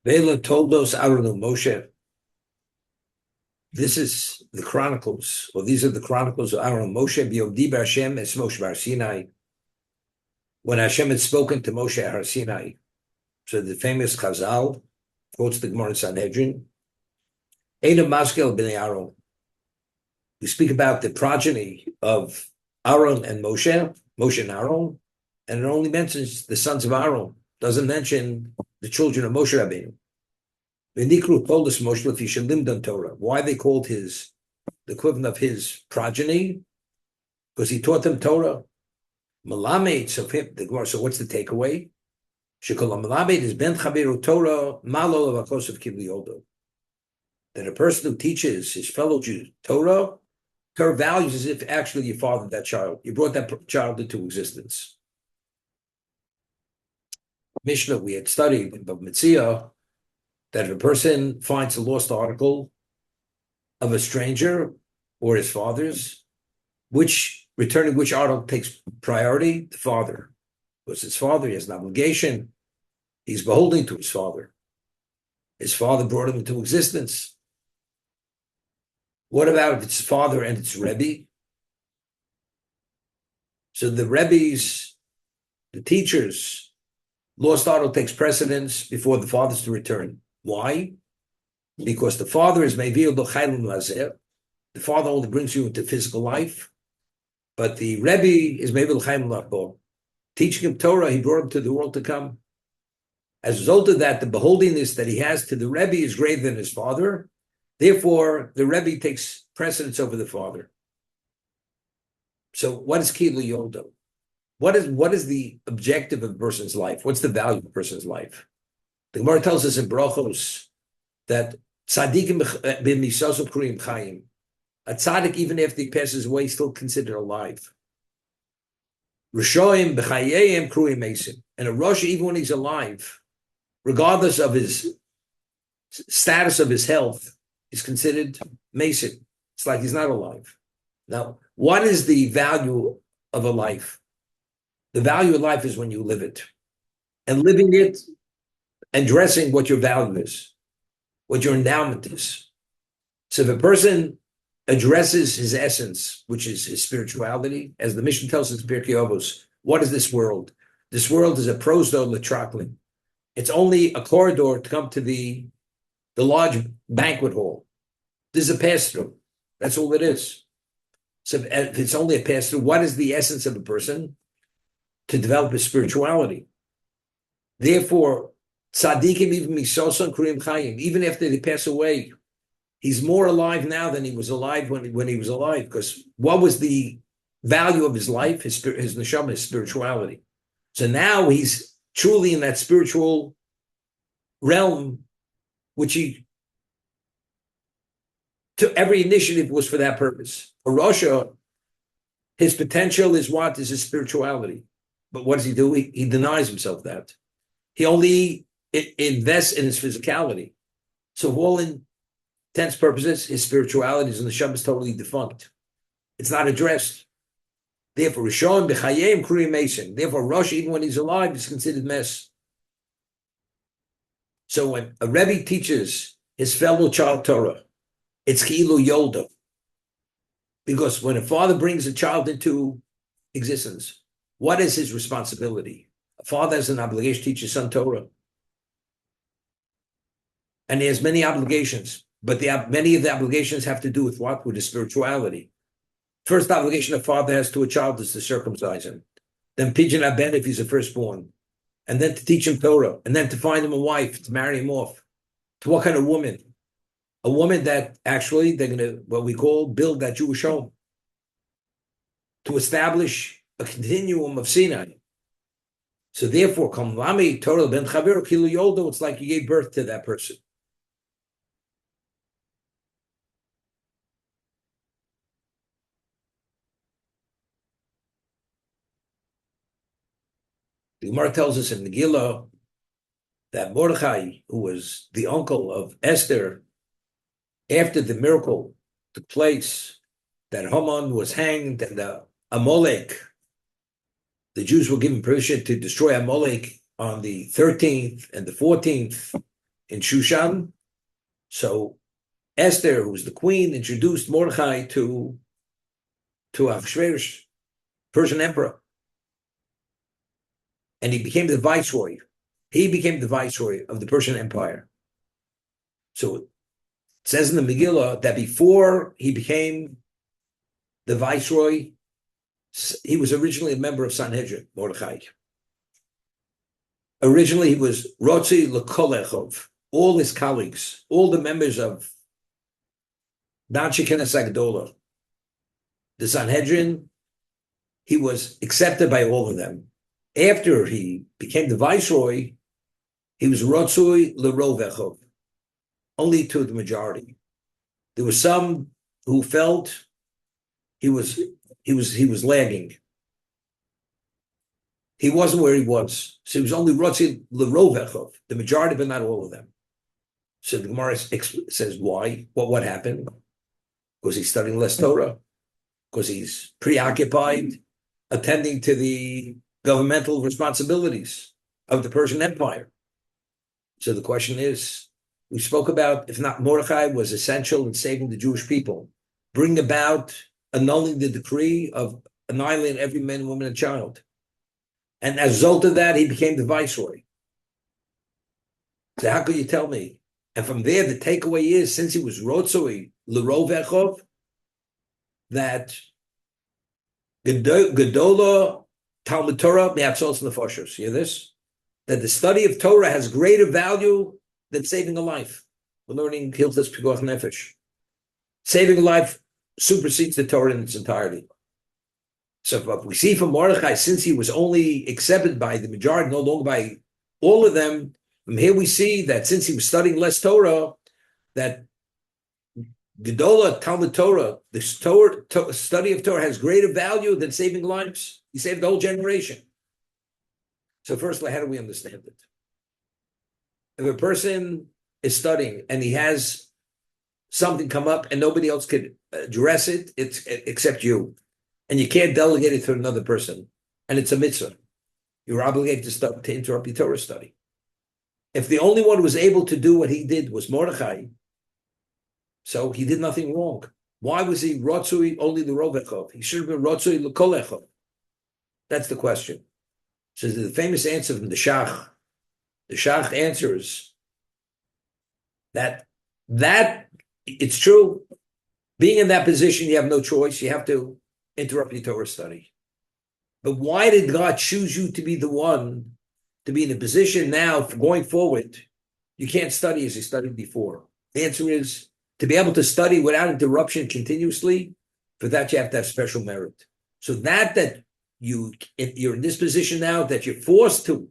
Vela told us Aharon and Moshe. This is the Chronicles, or these are the Chronicles of Aharon and Moshe. B'yodi Hashem es Moshe Bar Sinai. When Hashem had spoken to Moshe at Har Sinai, so the famous Chazal quotes the Gemara and Sanhedrin. Eina Maskel b'nei Aharon. We speak about the progeny of Aharon and Moshe, Moshe and Aharon, and it only mentions the sons of Aharon. Doesn't mention the children of Moshe Rabbeinu. V'nikru told us Moshe Lefisha Limdan Torah. Why they called the equivalent of his progeny? Because he taught them Torah. Malamed of him, the Gemara. So what's the takeaway? Shekol Malamed is ben chaberu Torah malo of kibli yodo. That a person who teaches his fellow Jews Torah values as if actually you fathered that child. You brought that child into existence. Mishnah we had studied in Bamidbar that if a person finds a lost article of a stranger or his father's, returning which article takes priority? The father. Because his father, he has an obligation. He's beholden to his father. His father brought him into existence. What about if it's father and it's Rebbe? So the Rebbe's, the teachers, lost article takes precedence before the father's to return. Why? Because the father is Mevi'il L'Chaylim Lazer. The father only brings you into physical life, but the Rebbe is Mevi'il L'Chaylim L'Achbo. Teaching him Torah, he brought him to the world to come. As a result of that, the beholdingness that he has to the Rebbe is greater than his father. Therefore, the Rebbe takes precedence over the father. So what is Kilu Yoldo? What is the objective of a person's life? What's the value of a person's life? The Gemara tells us in Brachos that tzaddikim b'misaso kriyim chayim. A tzaddik, even after he passes away, is still considered alive. Rishoim b'chayeyim kriyim mesim. And a Rosh, even when he's alive, regardless of his status of his health, is considered mesim. It's like he's not alive. Now, what is the value of a life? The value of life is when you live it. And living it, addressing what your value is, what your endowment is. So if a person addresses his essence, which is his spirituality, as the Mishnah tells us in Pirkei Avos, what is this world? This world is a prosdo l'traklim. It's only a corridor to come to the large banquet hall. This is a pass-through. That's all it is. So if it's only a pass-through, what is the essence of a person? To develop his spirituality. Therefore, tzaddikim even misoson kriyim chayim, even after they pass away, he's more alive now than he was alive when he was alive. Because what was the value of his life? His neshama, his spirituality. So now he's truly in that spiritual realm, which he took. Every initiative was for that purpose. A Rasha, his potential is what? Is his spirituality. But what does he do? He denies himself that. He only invests in his physicality. So, for all intents purposes, his spirituality is in the Shabbat is totally defunct. It's not addressed. Therefore, Rishon b'chayim kriyim mesim. Therefore, Rosh, even when he's alive, is considered mess. So, when a Rebbe teaches his fellow child Torah, it's ki'ilu yoldo. Because when a father brings a child into existence, what is his responsibility? A father has an obligation to teach his son Torah. And he has many obligations, but many of the obligations have to do with what? With his spirituality. First obligation a father has to a child is to circumcise him. Then pidyon aben if he's a firstborn. And then to teach him Torah. And then to find him a wife, to marry him off. To what kind of woman? A woman that actually they're going to, what we call, build that Jewish home. To establish a continuum of Sinai. So therefore, Kamlami Torah ben Chaver Kilu Yoldo, it's like you gave birth to that person. The Gemara tells us in Megillah that Mordechai, who was the uncle of Esther, after the miracle took place, that Haman was hanged and Amalek, the Jews were given permission to destroy Amalek on the 13th and the 14th in Shushan. So Esther, who was the queen, introduced Mordechai to Ahasuerus, Persian emperor. And he became the viceroy. He became the viceroy of the Persian Empire. So it says in the Megillah that before he became the viceroy, he was originally a member of Sanhedrin, Mordechai. Originally, he was Rotzi L'Kolechov. All his colleagues, all the members of Danshi Kenes Agdola, the Sanhedrin, he was accepted by all of them. After he became the viceroy, he was Rotzui L'Rovechov, only to the majority. There were some who felt he was lagging. He wasn't where he was. So he was only Rotzi L'Rovechov, the majority, but not all of them. So the Gemara says, why? What happened? Because he's studying less Torah, because he's preoccupied attending to the governmental responsibilities of the Persian Empire. So the question is, we spoke about, if not Mordechai was essential in saving the Jewish people, bring about annulling the decree of annihilating every man, woman, and child. And as a result of that, he became the viceroy. So how could you tell me? And from there, the takeaway is, since he was Rotzoi L'Rovechov, that Gedola Talmud Torah Me'atzos Nefashos. You hear this? That the study of Torah has greater value than saving a life. We're learning Hilchos Pikuach Nefesh. Saving a life supersedes the Torah in its entirety. So if we see from Mordechai, since he was only accepted by the majority, no longer by all of them, from here we see that since he was studying less Torah, that Gedola Talmud Torah, the study of Torah has greater value than saving lives. He saved the whole generation. So firstly, how do we understand it? If a person is studying and he has something come up and nobody else could address it, except you, and you can't delegate it to another person, and it's a mitzvah, you're obligated to interrupt your Torah study. If the only one who was able to do what he did was Mordechai, so he did nothing wrong. Why was he Rotzui only the Rovechov? He should have been Rotzui L'Kolechov. That's the question. So the famous answer from the Shach. The Shach answers that it's true. Being in that position, you have no choice. You have to interrupt your Torah study. But why did God choose you to be the one to be in a position now for going forward? You can't study as you studied before. The answer is to be able to study without interruption continuously. For that, you have to have special merit. So if you're in this position now that you're forced to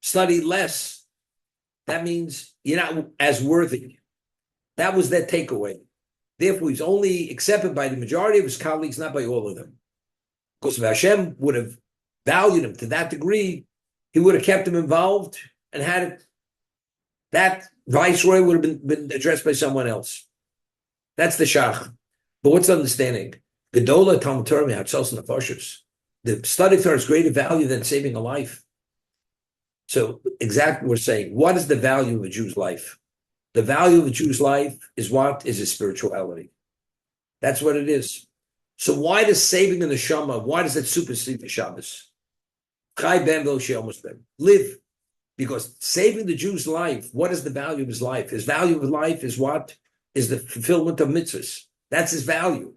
study less, that means you're not as worthy. That was their takeaway. Therefore, he's only accepted by the majority of his colleagues, not by all of them. Because if Hashem would have valued him to that degree, he would have kept him involved and had it. That viceroy would have been addressed by someone else. That's the shach. But what's the understanding? Gedola Talmud Torah Me'atzos Nefashos. The study of Torah is greater value than saving a life. So exactly what we're saying. What is the value of a Jew's life? The value of a Jew's life is what? Is his spirituality. That's what it is. So why does saving the neshama, why does it supersede the Shabbos? Chai ben v'lo she'almos ben. Live. Because saving the Jew's life, what is the value of his life? His value of life is what? Is the fulfillment of mitzvahs. That's his value.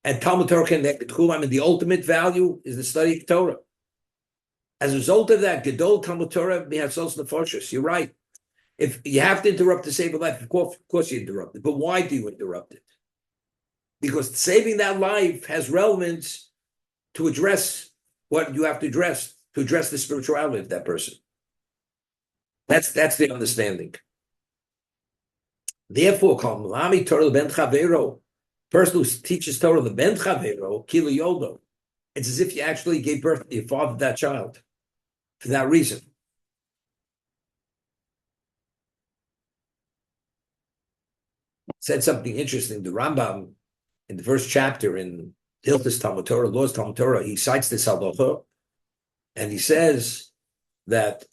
And Talmud Torah connected Chulam, and the ultimate value is the study of Torah. As a result of that, Gedol Talmud Torah Me'atzos Nefashos. You're right. If you have to interrupt to save a life, of course you interrupt it. But why do you interrupt it? Because saving that life has relevance to address what you have to address the spirituality of that person. That's the understanding. Therefore, Kalami Torah ben Chavero, person who teaches Torah the ben Chavero, Kilo Yoldo. It's as if you actually gave birth to your father, that child, for that reason. Said something interesting. The Rambam, in the first chapter in Hilchos Talmud Torah, Laws Talmud Torah, he cites this halacha, and he says that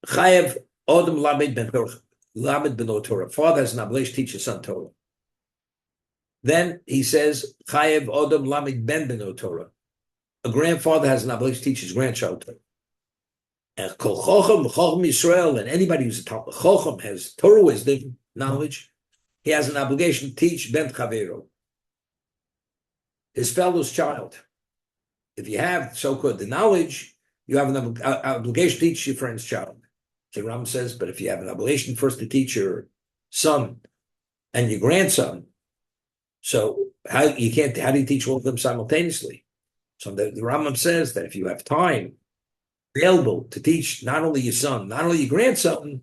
Chayev Odom lamed ben Torah. Father has an obligation to teach his son Torah. Then he says, Chayev Odom lamed ben Torah. A grandfather has an obligation to teach his grandchild Torah. And Kol Chochem Yisrael, and anybody who's a Chochem has Torah wisdom, knowledge, he has an obligation to teach Ben Chavero, his fellow's child. If you have so-called the knowledge, you have an obligation to teach your friend's child. So Ram says, but if you have an obligation first to teach your son and your grandson, so how do you teach all of them simultaneously? So the Rambam says that if you have time available to teach not only your son, not only your grandson,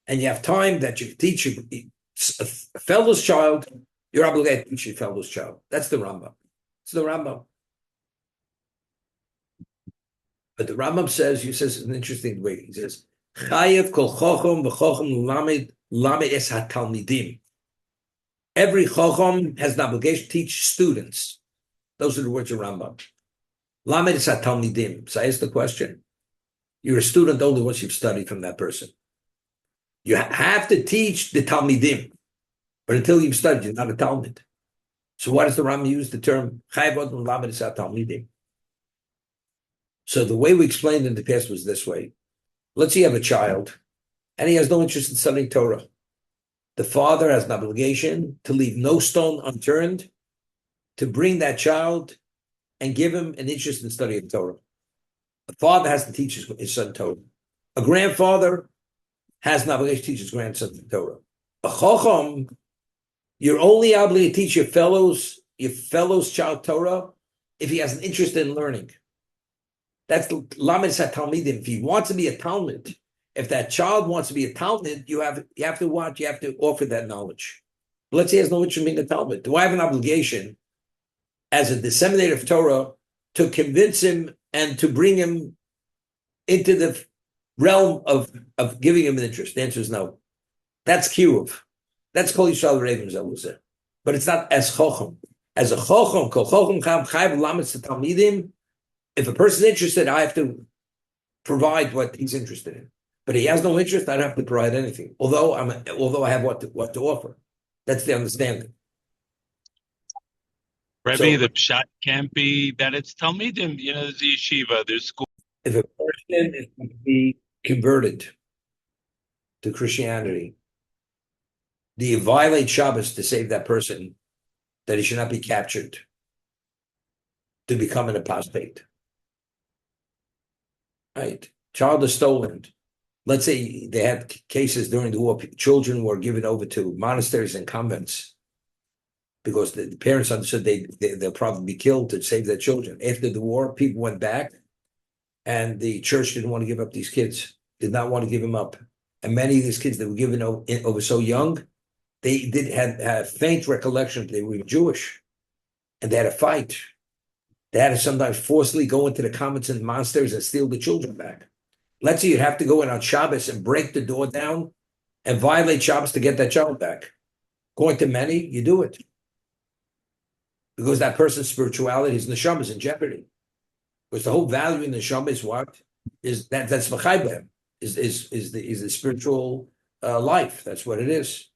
and you have time that you teach a fellow's child, you're obligated to teach your fellow's child. That's the Rambam. It's the Rambam. But the Rambam says an interesting way. He says, Chayev kol chochem v'chochem lamed es hatalmidim. Every chochem has an obligation to teach students. Those are the words of Rambam. Lamed es hatalmidim. So I ask the question. You're a student only once you've studied from that person. You have to teach the Talmidim, but until you've studied, you're not a Talmud. So why does the Rambam use the term Chayev Odom lamed es hatalmidim? So the way we explained in the past was this way. Let's say you have a child, and he has no interest in studying Torah. The father has an obligation to leave no stone unturned to bring that child and give him an interest in studying Torah. The father has to teach his son Torah. A grandfather has an obligation to teach his grandson Torah. A chacham, you're only obligated to teach your fellow's child Torah if he has an interest in learning. That's the lamed talmidim. If he wants to be a talmid, if that child wants to be a talmid, you have to offer that knowledge. But let's say he has no interest in being a talmid. Do I have an obligation as a disseminator of Torah to convince him and to bring him into the realm of giving him an interest? The answer is no. That's kiruv. That's kol yishal ravens, I would say. But it's not as chochem. As a chochem, kol chochem chayv lamed talmidim. If a person's interested, I have to provide what he's interested in. But he has no interest, I don't have to provide anything. Although I have what to offer. That's the understanding. Rebbe, the pshat can't be that it's Talmidim. There's the yeshiva, there's school. If a person is to be converted to Christianity, do you violate Shabbos to save that person, that he should not be captured to become an apostate? Right? Child is stolen. Let's say they had cases during the war, children were given over to monasteries and convents because the parents understood they'll probably be killed to save their children. After the war, people went back and the church didn't want to give up these kids, did not want to give them up. And many of these kids that were given over so young, they had a faint recollection that they were Jewish and they had a fight. They had to sometimes forcibly go into the convents and monasteries and steal the children back. Let's say you'd have to go in on Shabbos and break the door down and violate Shabbos to get that child back. According to many, you do it. Because that person's spirituality, his neshama is in jeopardy. Because the whole value in the neshama is what? That's v'chaybem, is the spiritual life. That's what it is.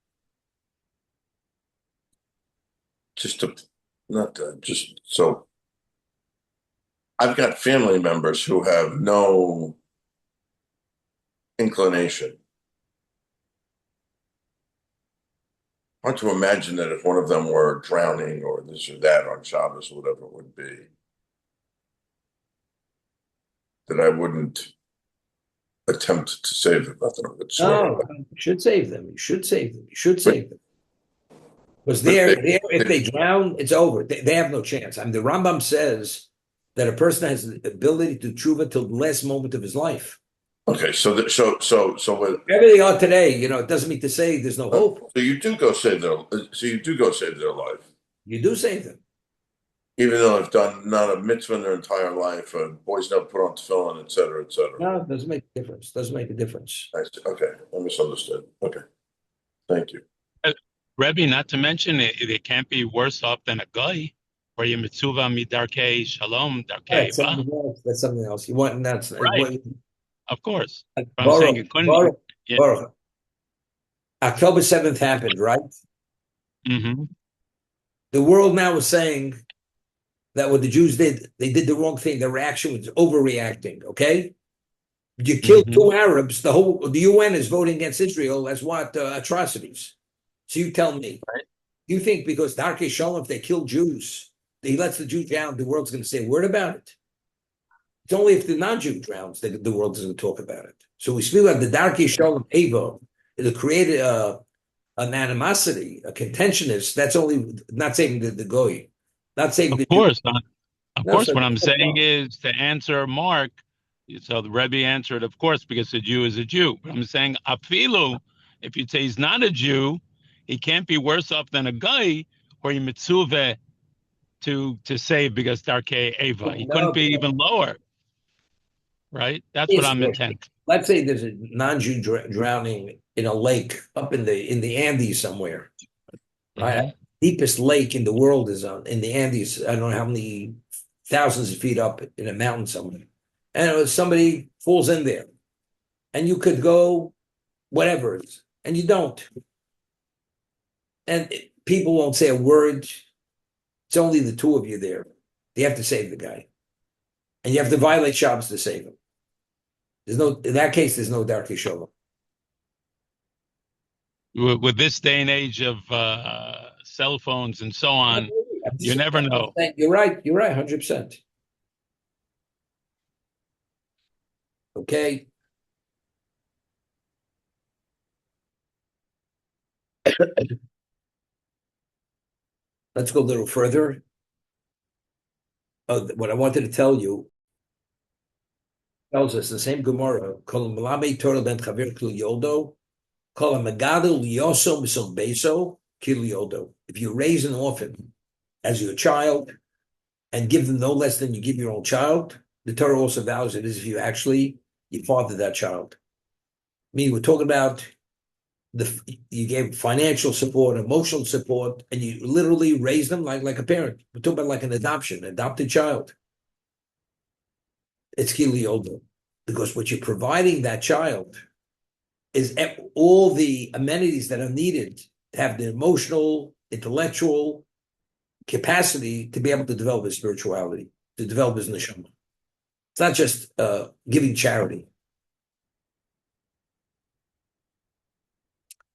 So I've got family members who have no inclination. Hard to imagine that if one of them were drowning or this or that on Shabbos or whatever it would be, that I wouldn't attempt to save them. Nothing of the sort. No, you should save them. You should save them. You should save them. Because if they drown, it's over. They have no chance. I mean, the Rambam says that a person has the ability to tshuva till the last moment of his life. Okay, so with Wherever they are today, it doesn't mean to say there's no hope. So you do go save their life. You do save them, even though they've done not a mitzvah in their entire life. Boys never put on tefillin, et cetera, et cetera. No, it doesn't make a difference. Doesn't make a difference. Okay, I misunderstood. Okay, thank you. Rebbe, not to mention it can't be worse off than a guy. Where you mitzvah midarkei shalom darkei. That's something else. You want that's right. Of course. I'm saying Yeah. Baruch. October 7th happened, right? Mm-hmm. The world now is saying that what the Jews did, they did the wrong thing. Their reaction was overreacting, okay? You killed Mm-hmm. 2 Arabs, the UN is voting against Israel as what? Atrocities. So you tell me, Right. you think because Darkei Shalom, if they kill Jews, he lets the Jews down, the world's going to say a word about it? It's only if the non-Jew drowns that the world is going to talk about it. So we speak about the Darkei Shalom Avo, it created an animosity, a contentiousness. That's only not saying the goy, not saying Of the Jew. course. Of No, course, so what I'm saying is to answer Mark. So the Rebbe answered, of course, because a Jew is a Jew. But I'm saying, afilu, if you say he's not a Jew, he can't be worse off than a guy or you mitzuveh to save because Darkei Ava. He couldn't no, be even lower, right? That's what yes, I'm intent. let's say there's a non-Jew drowning in a lake up in the Andes somewhere, right? Mm-hmm. Deepest lake in the world is in the Andes. I don't know how many thousands of feet up in a mountain somewhere, and somebody falls in there, and you could go whatever it is, and you don't, and people won't say a word. It's only the 2 of you there. You have to save the guy, and you have to violate Shabbos to save him. In that case, there's no Darkei Shalom. With this day and age of cell phones and so on, you never know. You're right. You're right. 100%. Okay. Let's go a little further. What I wanted to tell you tells us the same Gemara. Kol malame Torah ben chaver kil yoldo. Kol megadol yoso misol beso kil yoldo. If you raise an orphan as your child and give them no less than you give your own child, the Torah also vows it as if you fathered that child. I mean, we're talking about you gave financial support, emotional support, and you literally raised them like a parent. We're talking about like an adopted child. It's kili oldo, because what you're providing that child is all the amenities that are needed to have the emotional, intellectual capacity to be able to develop his spirituality, to develop his neshama. It's not just giving charity.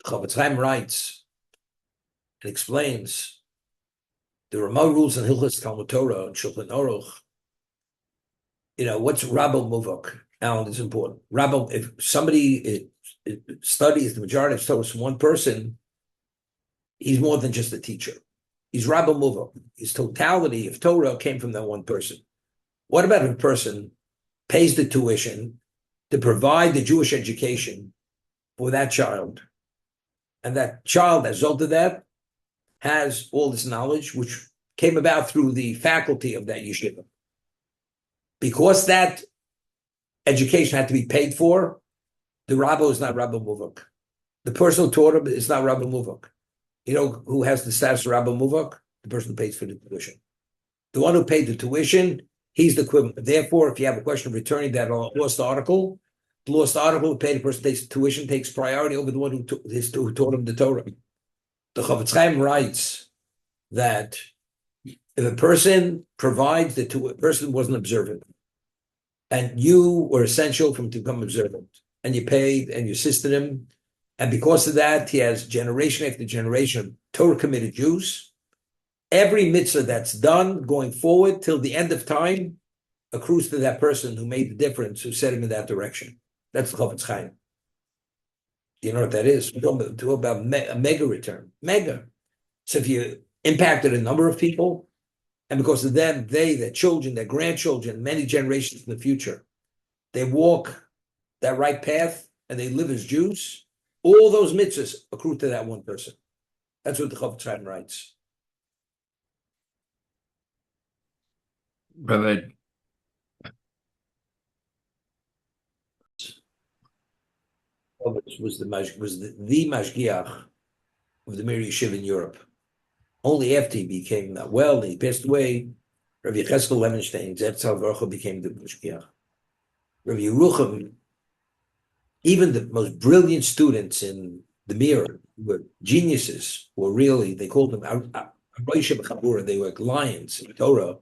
Chofetz Chaim writes and explains the Ramah rules in Hilchos Talmud Torah and Shulchan Aruch. What's Rabbo Muvok? Alan, it's important. Rabbo, if somebody studies the majority of Torah from one person, he's more than just a teacher. He's Rabbo Muvok. His totality of Torah came from that one person. What about if a person pays the tuition to provide the Jewish education for that child, and that child, as a result of that, has all this knowledge, which came about through the faculty of that yeshiva? Because that education had to be paid for, the Rabbo is not Rabbo Muvok. The person who taught him is not Rabbo Muvok. You know who has the status of Rabbo Muvok? The person who pays for the tuition. The one who paid the tuition, he's the equivalent. Therefore, if you have a question of returning that lost article, the lost article who paid the person takes tuition takes priority over the one who taught him the Torah. The Chofetz Chaim writes that if a person provides the person wasn't observant, and you were essential for him to become observant, and you paid and you assisted him, and because of that, he has generation after generation of Torah committed Jews. Every mitzvah that's done going forward till the end of time accrues to that person who made the difference, who set him in that direction. That's the Chofetz Chaim. Do you know what that is? We're talking about a mega return. Mega. So if you impacted a number of people, and because of them, their children, their grandchildren, many generations in the future, they walk that right path and they live as Jews, all those mitzvahs accrue to that one person. That's what the Chofetz Chaim writes. Brother, Was the mashgiach of the Mir Yeshiva in Europe. Only after he became well, and he passed away, Rav Yecheskel Levenstein, Zetzel Baruch became the mashgiach. Rav Yerucham Even the most brilliant students in the mirror were geniuses, were really, they called them they were like lions in Torah.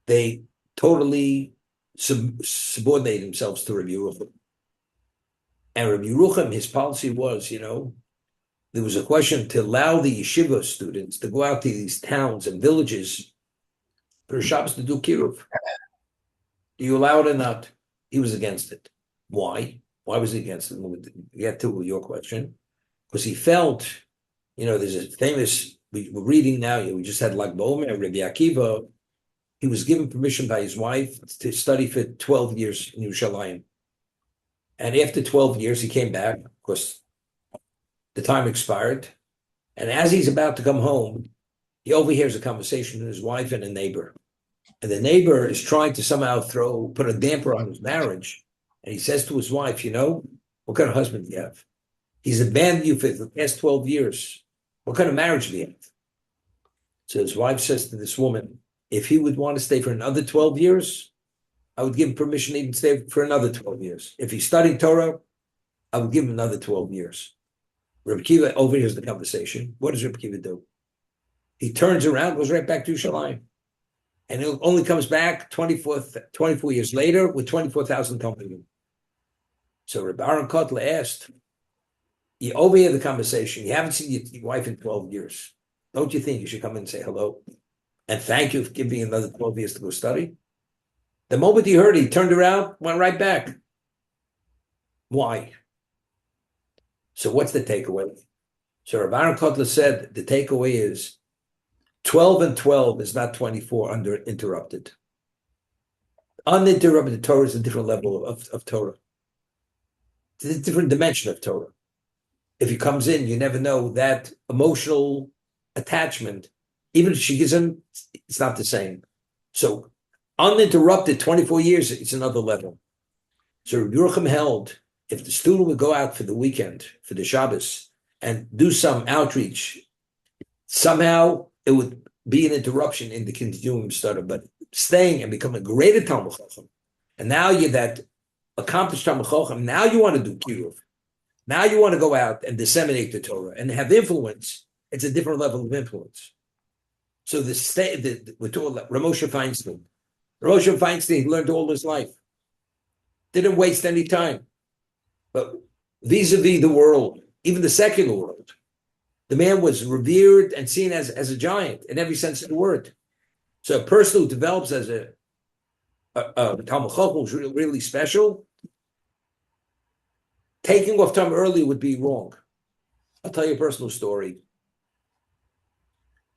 They totally subordinated themselves to Rabbi Yerucham. And Rabbi Yerucham, his policy was, there was a question to allow the yeshiva students to go out to these towns and villages for Shabbos to do kiruv. Do you allow it or not? He was against it. Why? Why was he against it? We'll get to your question. Because he felt, there's a famous, we're reading now, we just had Lag BaOmer, Rabbi Akiva, he was given permission by his wife to study for 12 years in Yerushalayim. And after 12 years, he came back, of course, the time expired. And as he's about to come home, he overhears a conversation with his wife and a neighbor. And the neighbor is trying to somehow put a damper on his marriage. And he says to his wife, what kind of husband do you have? He's abandoned you for the past 12 years. What kind of marriage do you have? So his wife says to this woman, if he would want to stay for another 12 years, I would give him permission to even stay for another 12 years. If he studied Torah, I would give him another 12 years. Rebbe Kiva overhears the conversation. What does Rebbe Kiva do? He turns around, goes right back to Yerushalayim. And it only comes back 24 years later with 24,000 talmidim. So Rebbe Aharon Kotler asked, you overhear the conversation. You haven't seen your wife in 12 years. Don't you think you should come in and say hello? And thank you for giving me another 12 years to go study? The moment he heard it, he turned around, went right back. Why? So what's the takeaway? So Rav Aharon Kotler said the takeaway is 12 and 12 is not 24 uninterrupted. Uninterrupted Torah is a different level of Torah. It's a different dimension of Torah. If he comes in, you never know that emotional attachment. Even if she gives him, it's not the same. So uninterrupted 24 years, it's another level. So Rabbi Yerucham held, if the student would go out for the weekend, for the Shabbos, and do some outreach, somehow it would be an interruption in the continuum study, but staying and becoming a greater Talmud Chacham. And now you're that accomplished Talmud Chacham, now you want to do kiruv. Now you want to go out and disseminate the Torah and have influence. It's a different level of influence. So we're talking about Rav Moshe Feinstein. Rav Moshe Feinstein learned all his life. Didn't waste any time. But vis-a-vis the world, even the secular world, the man was revered and seen as a giant in every sense of the word. So a person who develops as a Talmud Chacham who's really special, taking off time early would be wrong. I'll tell you a personal story.